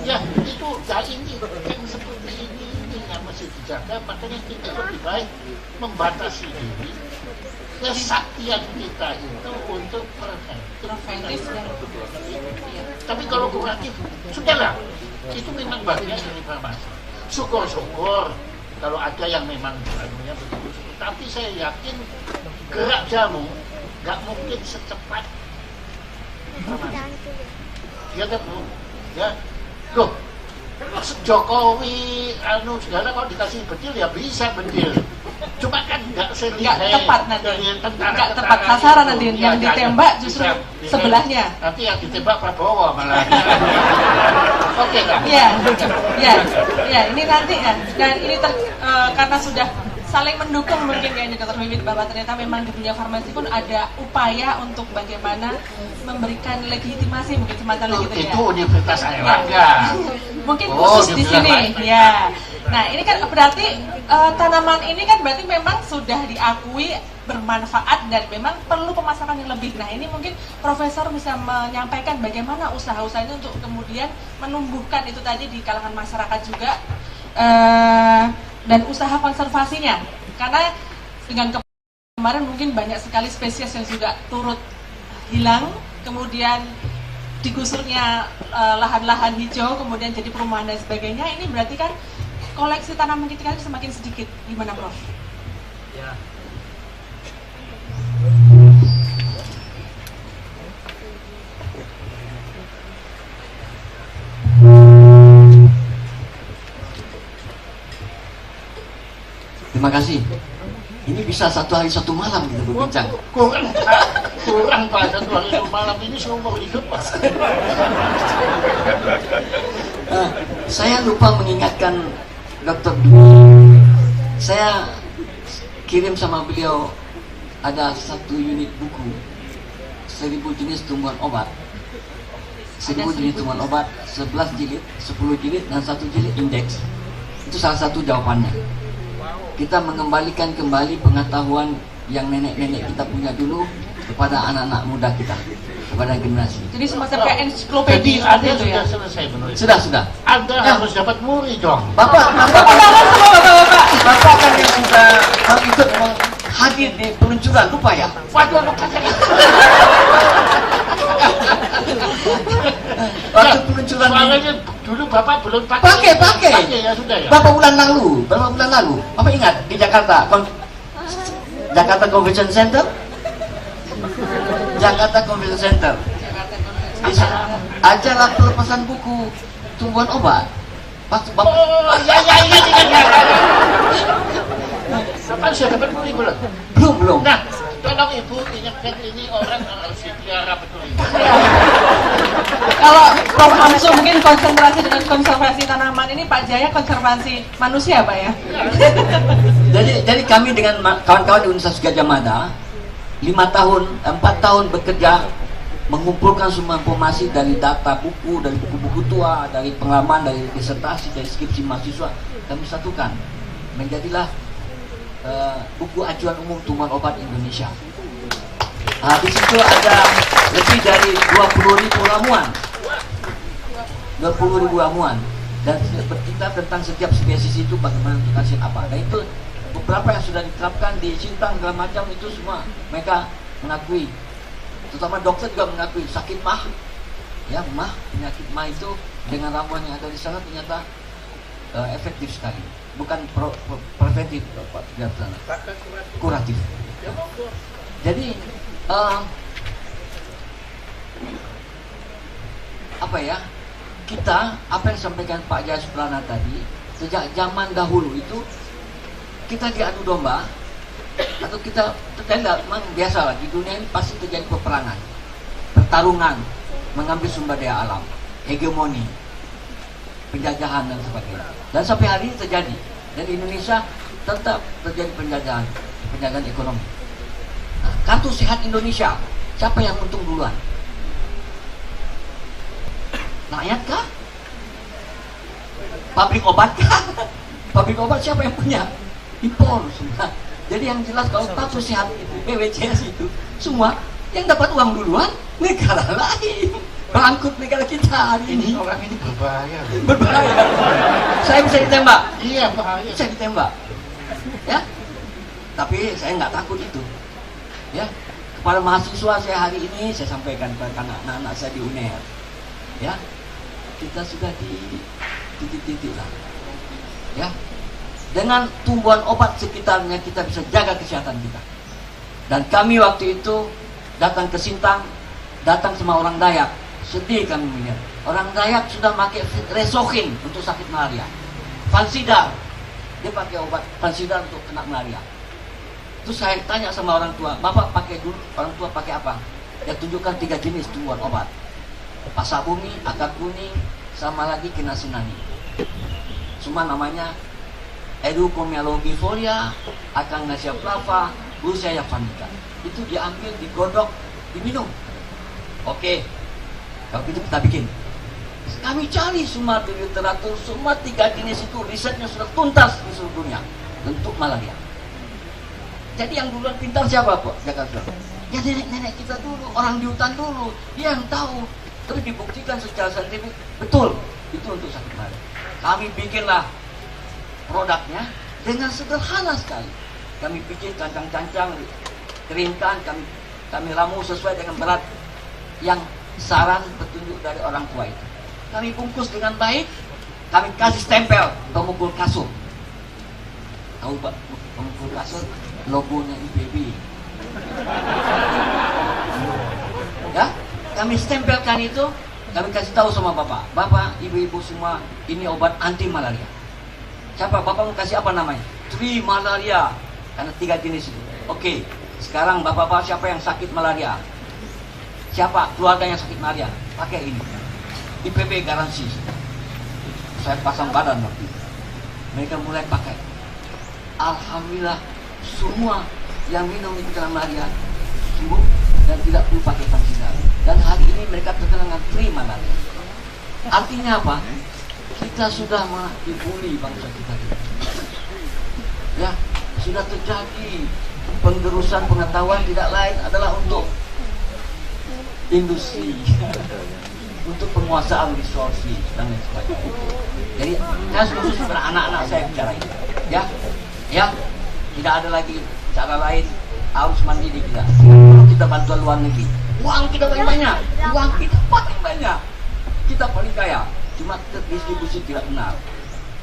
G: Ya itu ini yang seperti ini yang mesti dijaga. Makanya kita lebih baik membatasi diri. Kesaktian kita itu untuk preventif. Tapi kalau kuratif, sudahlah. Itu memang bagian dari farmasi. Syukur-syukur kalau ada yang memang jamunya begitu. Tapi saya yakin gerak jamu nggak mungkin secepat farmasi. Ya kan Bu? Ya. Loh, Jokowi segala kalau dikasih bedil ya bisa bedil. Cuma kan nggak
E: tepat nanti, nggak tepat sasaran nanti yang ditembak justru sebelahnya.
G: Nanti yang ditembak Prabowo malah. Oke kan?
E: Ya, ini nanti ya. Dan ini karena sudah saling mendukung mungkin kayaknya Dr. Wiwit bahwa ternyata memang di dunia farmasi pun ada upaya untuk bagaimana memberikan legitimasi mungkin semacam gitu ya.
G: Itu Universitas Airlangga.
E: Mungkin khusus di sini, ya. Nah ini kan berarti tanaman ini kan berarti memang sudah diakui bermanfaat dan memang perlu pemasaran yang lebih. Nah ini mungkin Profesor bisa menyampaikan bagaimana usaha-usaha ini untuk kemudian menumbuhkan itu tadi di kalangan masyarakat juga dan usaha konservasinya. Karena dengan kemarin mungkin banyak sekali spesies yang juga turut hilang, kemudian digusurnya lahan-lahan hijau, kemudian jadi perumahan dan sebagainya. Ini berarti kan koleksi tanaman kita semakin sedikit. Gimana Prof?
G: Ya.
F: Terima kasih. Ini bisa satu hari satu malam kita berbincang.
G: Kurang Pak, satu hari satu malam ini seumur hidup Pak.
F: Saya lupa mengingatkan Dr. Dwi. Saya kirim sama beliau ada satu unit buku 1000 jenis tumbuhan obat. 1000 jenis tumbuhan obat, 11 jilid, 10 jilid dan 1 jilid indeks. Itu salah satu jawabannya. Kita mengembalikan kembali pengetahuan yang nenek-nenek kita punya dulu kepada anak-anak muda kita, kepada generasi.
E: Jadi semacam kayak ensiklopedia
G: Anda
E: itu ya.
G: sudah selesai menulis.
F: Sudah.
G: Anda harus dapat muri dong.
F: Bapak kan yang sudah ikut hadir di peluncuran, lupa ya?
G: Waduh, lupa saya.
F: Waktu peluncuran
G: soalnya dulu Bapak belum pakai.
F: Pakai
G: Ya sudah ya.
F: Berapa bulan lalu? Bapak ingat di Jakarta Convention Center? Jakarta Convention Center. Di acara pelepasan buku tumbuhan obat. Bapak
G: ya. Bapak sudah dapat muri belum?
F: Belum.
G: Nah, tolong Ibu ingatkan ini orang harus dipelihara betul ini.
E: Kalau Prof Hamsu mungkin konsentrasi dengan konservasi tanaman ini, Pak Jaya konservasi manusia Pak ya.
F: Jadi kami dengan kawan-kawan di Universitas Gadjah Mada 4 tahun bekerja mengumpulkan semua informasi dari data buku, dari buku-buku tua, dari pengalaman, dari disertasi, dari skripsi mahasiswa, kami satukan menjadilah buku acuan umum tumbuhan obat Indonesia. Di situ ada lebih dari 20.000 ramuan, 20.000 ramuan, dan bercerita tentang setiap spesies itu bagaimana untuk hasil apa. Dan itu beberapa yang sudah diterapkan di Sintang segala macam itu semua mereka mengakui, terutama dokter juga mengakui sakit mah Ya, penyakit MAH itu dengan ramuan yang ada di sana ternyata efektif sekali. Bukan preventif, Pak, kuratif. Jadi apa ya? Kita apa yang disampaikan Pak Jaya Suprana tadi, sejak zaman dahulu itu kita diadu domba atau kita tertenda, memang biasa lah di dunia ini pasti terjadi peperangan, pertarungan, mengambil sumber daya alam, hegemoni, penjajahan dan sebagainya. Dan sampai hari ini terjadi. Dan di Indonesia tetap terjadi penjajahan ekonomi. Nah, kartu sehat Indonesia, siapa yang untung duluan? Rakyat kah? Pabrik obat kah? Pabrik obat siapa yang punya? Impor semua. Jadi yang jelas kalau kartu sehat itu, BPJS itu, semua yang dapat uang duluan negara lain. Bangkrut negara kita hari ini.
G: Orang ini berbahaya.
F: Berbahaya. Saya bisa ditembak.
G: Iya, bahaya.
F: Bisa ditembak. Ya. Tapi saya nggak takut itu. Ya. Kepada mahasiswa saya hari ini saya sampaikan kepada anak-anak saya di UNER. Ya. Kita sudah di titik-titik lah. Ya. Dengan tumbuhan obat sekitarnya kita bisa jaga kesehatan kita. Dan kami waktu itu datang ke Sintang, datang sama orang Dayak. Sedih kami melihat orang Dayak sudah pakai resokin untuk sakit malaria, Fansidar, dia pakai obat Fansidar untuk kena malaria. Terus saya tanya sama orang tua, bapak pakai dulu, orang tua pakai apa? Dia tunjukkan 3 jenis tumbuhan obat, pasak bumi, akar kuning, sama lagi kinasunani. Semua namanya Educommia longifolia, Acanthussia flava, Brucea javanica. Itu diambil, digodok, diminum. Oke. Kalau itu kita bikin. Kami cari semua di literatur, semua 3 jenis itu risetnya sudah tuntas di seluruh dunia untuk malaria. Jadi yang duluan pintar siapa, Pak? Jakarta. Ya nenek-nenek kita dulu, orang di hutan dulu, dia yang tahu. Terus dibuktikan secara saintifik, betul itu untuk sakit malaria. Kami bikinlah produknya dengan sederhana sekali. Kami bikin cancang-cancang, keringkan, kami ramu sesuai dengan berat yang saran petunjuk dari orang tua itu. Kami bungkus dengan baik, kami kasih stempel pemukul kasur. Tahu Pak, pemukul kasur logonya IPB. Ya, kami stempelkan itu, kami kasih tahu sama bapak, bapak, ibu-ibu semua, ini obat anti malaria. Siapa bapak mau kasih apa namanya? Tri malaria, karena 3 jenis itu. Oke, sekarang bapak-bapak siapa yang sakit malaria? Siapa keluarga yang sakit malaria? Pakai ini. IPB garansi. Saya pasang badan waktu itu. Mereka mulai pakai. Alhamdulillah semua yang minum itu kena malaria sembuh dan tidak perlu pakai Fansidar. Dan hari ini mereka terkena dengan free malaria. Artinya apa? Kita sudah dibully bangsa kita. Ya, sudah terjadi penggerusan pengetahuan tidak lain adalah untuk industri, untuk penguasaan resources dan lain sebagainya. Jadi saya khusus pada anak-anak saya bicara ini, ya, tidak ada lagi cara lain, harus mandiri kita. Kita bantuan luar negeri, uang kita paling banyak, kita paling kaya, cuma terdistribusi tidak benar.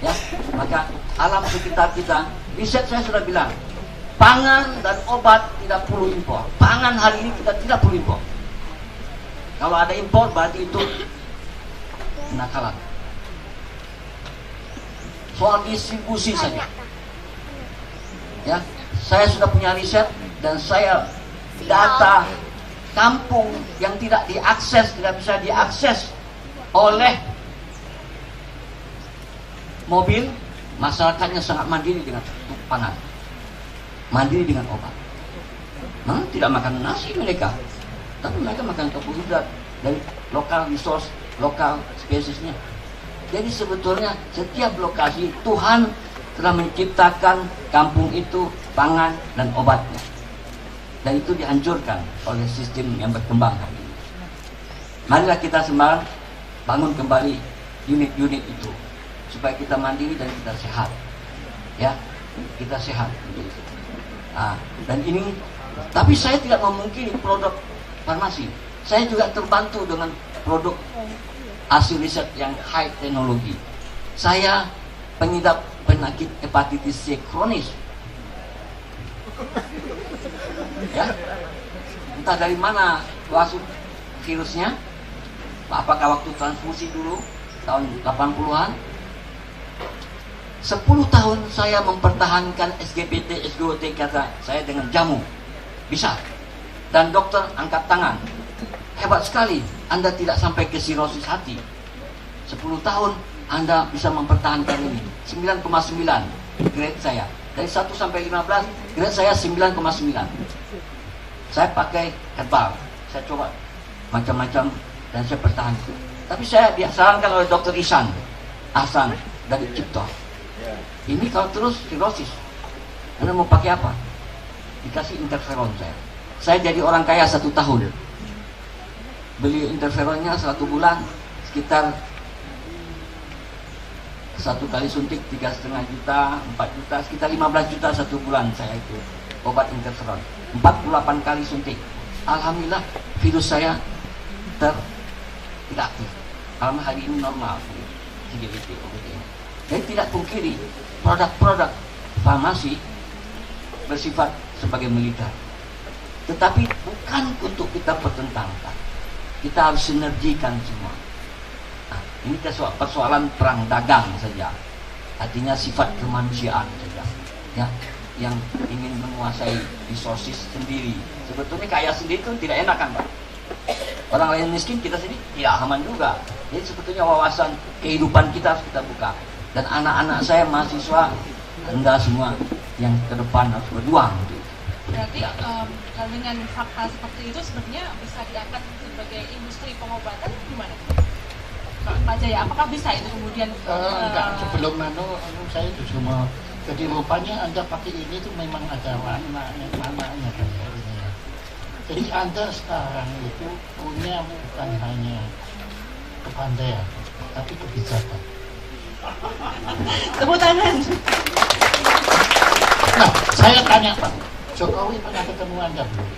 F: Ya, maka alam sekitar kita, riset saya sudah bilang, pangan dan obat tidak perlu impor. Pangan hari ini kita tidak perlu impor. Kalau ada impor berarti itu kenakalan. Soal distribusi saja. Ya, saya sudah punya riset dan saya data kampung yang tidak diakses, tidak bisa diakses oleh mobil, masyarakatnya sangat mandiri dengan pangan, mandiri dengan obat. Tidak makan nasi mereka, tapi mereka makan karbohidrat dari lokal resource, lokal spesiesnya. Jadi sebetulnya setiap lokasi Tuhan telah menciptakan kampung itu pangan dan obatnya, dan itu dihancurkan oleh sistem yang berkembang hari ini. Marilah kita sembarang bangun kembali unit-unit itu supaya kita mandiri dan kita sehat. Ya, kita sehat. Dan ini, tapi saya tidak memungkiri produk farmasi. Saya juga terbantu dengan produk hasil riset yang high teknologi. Saya pengidap penyakit hepatitis C kronis. Ya, entah dari mana masuk virusnya. Apakah waktu transfusi dulu tahun 80-an? 10 tahun saya mempertahankan SGBT, SGOT kata saya dengan jamu. Bisa. Dan dokter angkat tangan. Hebat sekali, Anda tidak sampai ke sirosis hati. 10 tahun Anda bisa mempertahankan ini. 9,9 grade saya. Dari 1 sampai 15, grade saya 9,9. Saya pakai herbal. Saya coba macam-macam dan saya pertahankan. Tapi saya disarankan oleh dokter Ihsan Hasan dari Cipto. Ini kalau terus sirosis, Anda mau pakai apa? Dikasih interferon saya. Saya jadi orang kaya 1 tahun. Beli interferonnya 1 bulan sekitar 1 kali suntik 3,5 juta, 4 juta, sekitar 15 juta 1 bulan saya itu obat interferon. 48 kali suntik. Alhamdulillah virus saya tidak aktif. Alhamdulillah hari ini normal. CGBT. Dan tidak pungkiri produk-produk farmasi bersifat sebagai militer. Tetapi bukan untuk kita pertentangkan. Kita harus sinergikan semua. Nah, ini persoalan perang dagang saja. Artinya sifat kemanusiaan saja. Ya, yang ingin menguasai resources sendiri. Sebetulnya kaya sendiri itu tidak enak kan, Pak? Orang lain miskin, kita sendiri tidak aman juga. Jadi sebetulnya wawasan kehidupan kita harus kita buka. Dan anak-anak saya mahasiswa, Anda semua yang ke depan harus berjuang.
E: Berarti kalau dengan fakta seperti itu sebenarnya bisa diangkat sebagai industri pengobatan gimana? Pak Jaya, apakah bisa itu kemudian?
G: Enggak, sebelum saya itu cuma jadi rupanya Anda pakai ini tuh memang ada maknanya kan ya. Jadi Anda sekarang itu punya bukan hanya kepandaian, tapi kebijakan.
E: Tepuk tangan.
G: Nah, saya tanya Pak, Jokowi pernah ketemu Anda belum?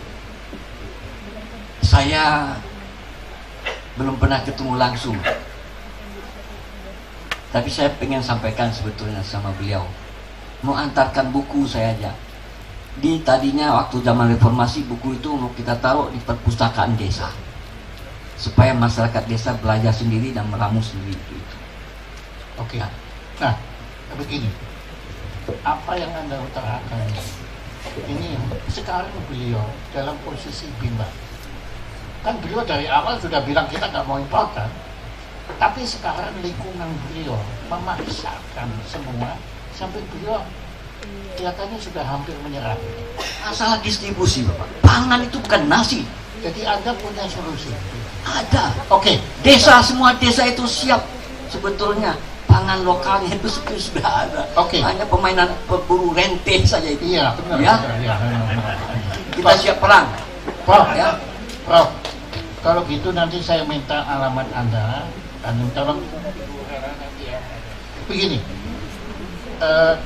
F: Saya belum pernah ketemu langsung. Tapi saya pengen sampaikan sebetulnya sama beliau. Mau antarkan buku saya aja. Tadinya waktu zaman reformasi buku itu mau kita taruh di perpustakaan desa. Supaya masyarakat desa belajar sendiri dan meramu sendiri itu.
G: Oke. Nah, begini. Apa yang Anda utarakan ini sekarang beliau dalam posisi bimbang. Kan beliau dari awal sudah bilang kita nggak mau impor kan. Tapi sekarang lingkungan beliau memaksakan semua sampai beliau kelihatannya sudah hampir menyerah.
F: Masalah distribusi, Bapak. Pangan itu bukan nasi.
G: Jadi Anda punya solusi?
F: Ada.
G: Oke.
F: Desa, semua desa itu siap sebetulnya. Pangan lokalnya itu sudah ada.
G: Oke.
F: Hanya permainan berburu rente saja itu.
G: Iya, benar.
F: Ya?
G: Ya.
F: Kita siap perang.
G: Prof,
F: Ya.
G: Prof, kalau gitu nanti saya minta alamat Anda dan tolong begini.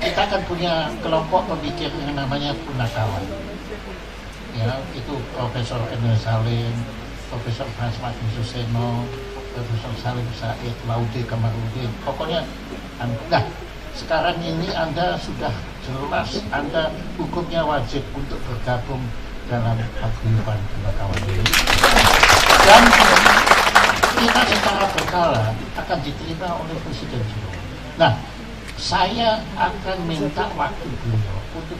G: Kita akan punya kelompok pemikir yang namanya Punakawan. Ya, itu Profesor Emil Salim, Profesor Frans Martin Suseno, Profesor Salim Said, Laude Kamarudin. Pokoknya, nah sekarang ini Anda sudah jelas Anda hukumnya wajib untuk bergabung dalam paguyuban Punakawan ini. Dan kita secara berkala akan diterima oleh Presiden Jokowi. Nah, saya akan minta waktu beliau untuk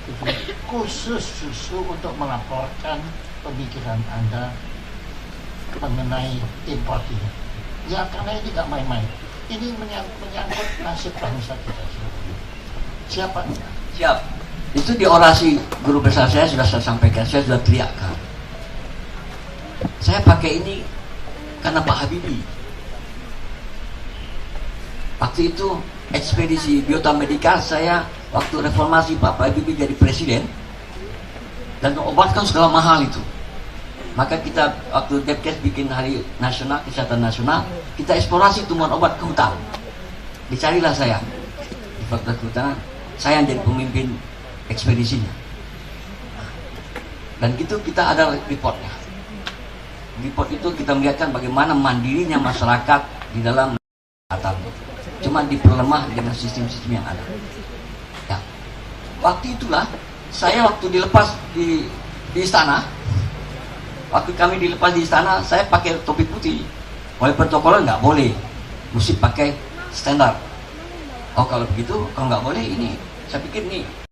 G: khusus justru untuk melaporkan pemikiran Anda mengenai impor ini. Ya karena ini nggak main-main. Ini menyangkut nasib bangsa kita. Siapa?
F: Siap. Itu di orasi guru besar saya sudah saya sampaikan, saya sudah teriakkan. Saya pakai ini karena Pak Habibie. Waktu itu ekspedisi Biota Medica saya waktu reformasi Pak Habibie jadi presiden dan obat kan segala mahal itu. Maka kita waktu Depkes bikin hari nasional kesehatan nasional, kita eksplorasi tumbuhan obat ke hutan. Dicarilah saya di Fakultas Kehutanan, saya yang jadi pemimpin ekspedisinya. Dan gitu kita ada reportnya. Di pot itu kita melihatkan bagaimana mandirinya masyarakat di dalam kesehatan. Cuma diperlemah dengan sistem-sistem yang ada. Ya. Waktu itulah saya waktu dilepas di istana, waktu kami dilepas di istana, saya pakai topi putih. Oleh protokol nggak boleh, mesti pakai standar. Oh kalau begitu, kalau nggak boleh ini, saya pikir nih